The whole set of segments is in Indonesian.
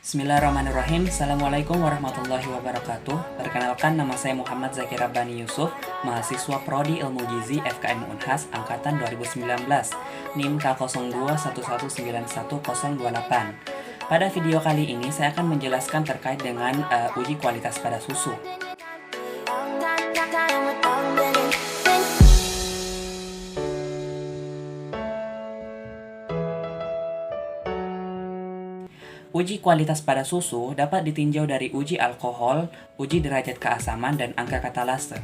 Bismillahirrahmanirrahim. Assalamualaikum warahmatullahi wabarakatuh. Perkenalkan, nama saya Muhammad Zakir Rabbani Yusuf, mahasiswa Prodi Ilmu Gizi FKM Unhas Angkatan 2019, NIM K0211911028. Pada video kali ini saya akan menjelaskan terkait dengan uji kualitas pada susu. Uji kualitas pada susu dapat ditinjau dari uji alkohol, uji derajat keasaman, dan angka katalase.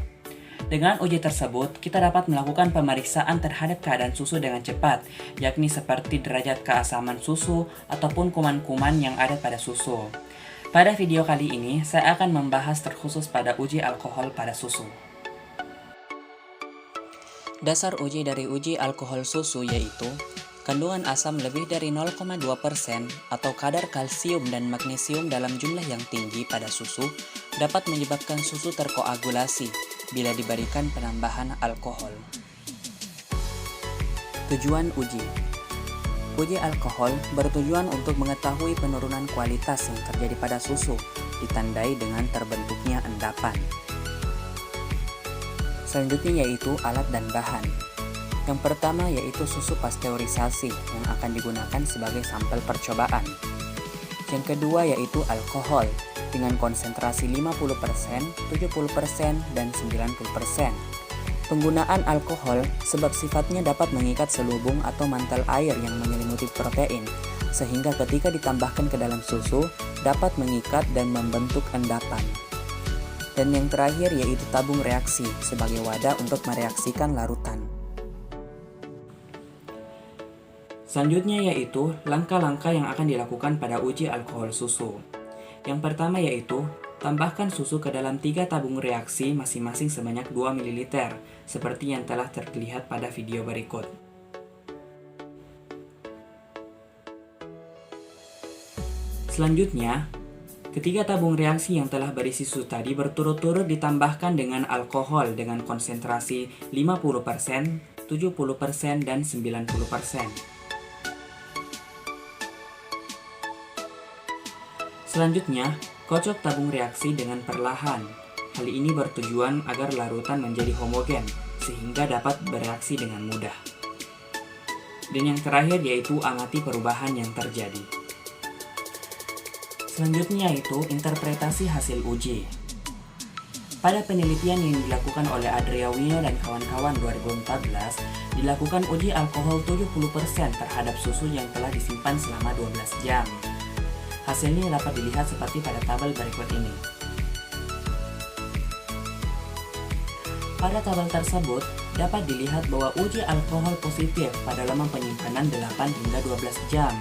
Dengan uji tersebut, kita dapat melakukan pemeriksaan terhadap keadaan susu dengan cepat, yakni seperti derajat keasaman susu ataupun kuman-kuman yang ada pada susu. Pada video kali ini, saya akan membahas terkhusus pada uji alkohol pada susu. Dasar uji dari uji alkohol susu yaitu kandungan asam lebih dari 0,2% atau kadar kalsium dan magnesium dalam jumlah yang tinggi pada susu dapat menyebabkan susu terkoagulasi bila diberikan penambahan alkohol. Tujuan uji. Uji alkohol bertujuan untuk mengetahui penurunan kualitas yang terjadi pada susu, ditandai dengan terbentuknya endapan. Selanjutnya yaitu alat dan bahan. Yang pertama yaitu susu pasteurisasi yang akan digunakan sebagai sampel percobaan. Yang kedua yaitu alkohol dengan konsentrasi 50%, 70%, dan 90%. Penggunaan alkohol sebab sifatnya dapat mengikat selubung atau mantel air yang menyelimuti protein, sehingga ketika ditambahkan ke dalam susu dapat mengikat dan membentuk endapan. Dan yang terakhir yaitu tabung reaksi sebagai wadah untuk mereaksikan larutan. Selanjutnya yaitu langkah-langkah yang akan dilakukan pada uji alkohol susu. Yang pertama yaitu tambahkan susu ke dalam 3 tabung reaksi masing-masing sebanyak 2 ml seperti yang telah terlihat pada video berikut. Selanjutnya, ketiga tabung reaksi yang telah berisi susu tadi berturut-turut ditambahkan dengan alkohol dengan konsentrasi 50%, 70%, dan 90%. Selanjutnya, kocok tabung reaksi dengan perlahan. Hal ini bertujuan agar larutan menjadi homogen, sehingga dapat bereaksi dengan mudah. Dan yang terakhir yaitu amati perubahan yang terjadi. Selanjutnya yaitu interpretasi hasil uji. Pada penelitian yang dilakukan oleh Adriawina dan kawan-kawan 2014, dilakukan uji alkohol 70% terhadap susu yang telah disimpan selama 12 jam. Hasilnya dapat dilihat seperti pada tabel berikut ini. Pada tabel tersebut, dapat dilihat bahwa uji alkohol positif pada lama penyimpanan 8 hingga 12 jam,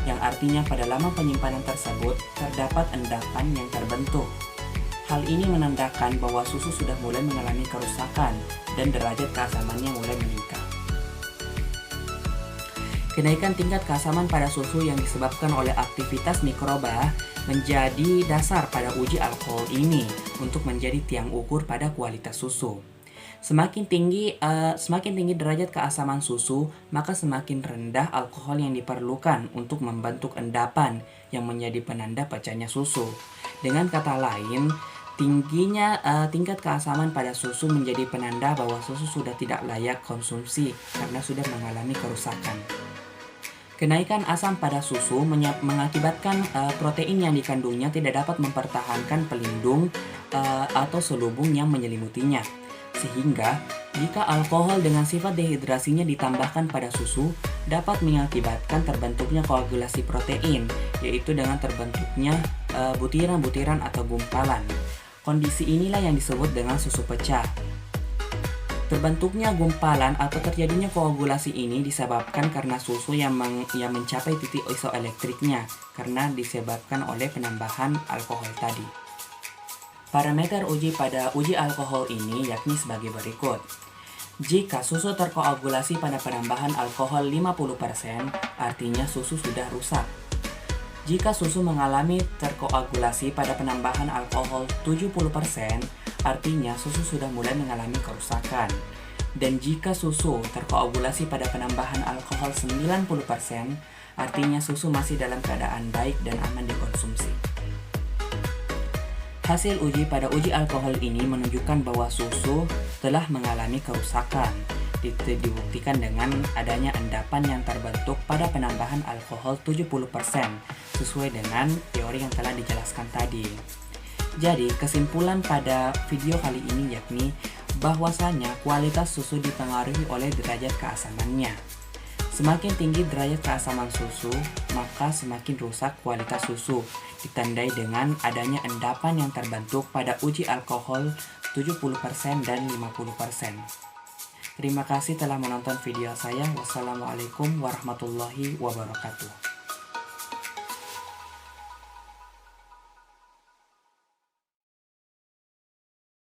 yang artinya pada lama penyimpanan tersebut terdapat endapan yang terbentuk. Hal ini menandakan bahwa susu sudah mulai mengalami kerusakan dan derajat keasamannya mulai meningkat. Kenaikan tingkat keasaman pada susu yang disebabkan oleh aktivitas mikroba menjadi dasar pada uji alkohol ini untuk menjadi tiang ukur pada kualitas susu. Semakin tinggi derajat keasaman susu, maka semakin rendah alkohol yang diperlukan untuk membentuk endapan yang menjadi penanda pecahnya susu. Dengan kata lain, tingginya tingkat keasaman pada susu menjadi penanda bahwa susu sudah tidak layak konsumsi karena sudah mengalami kerusakan. Kenaikan asam pada susu mengakibatkan protein yang dikandungnya tidak dapat mempertahankan pelindung atau selubung yang menyelimutinya. Sehingga, jika alkohol dengan sifat dehidrasinya ditambahkan pada susu, dapat mengakibatkan terbentuknya koagulasi protein, yaitu dengan terbentuknya butiran-butiran atau gumpalan. Kondisi inilah yang disebut dengan susu pecah. Terbentuknya gumpalan atau terjadinya koagulasi ini disebabkan karena susu yang mencapai titik isoelektriknya karena disebabkan oleh penambahan alkohol tadi. Parameter uji pada uji alkohol ini yakni sebagai berikut. Jika susu terkoagulasi pada penambahan alkohol 50%, artinya susu sudah rusak. Jika susu mengalami terkoagulasi pada penambahan alkohol 70%, artinya susu sudah mulai mengalami kerusakan. Dan jika susu terkoagulasi pada penambahan alkohol 90%, Artinya susu masih dalam keadaan baik dan aman dikonsumsi. Hasil uji pada uji alkohol ini menunjukkan bahwa susu telah mengalami kerusakan. Dibuktikan dengan adanya endapan yang terbentuk pada penambahan alkohol 70% sesuai dengan teori yang telah dijelaskan tadi. Jadi, kesimpulan pada video kali ini yakni bahwasanya kualitas susu dipengaruhi oleh derajat keasamannya. Semakin tinggi derajat keasaman susu, maka semakin rusak kualitas susu, ditandai dengan adanya endapan yang terbentuk pada uji alkohol 70% dan 50%. Terima kasih telah menonton video saya. Wassalamualaikum warahmatullahi wabarakatuh.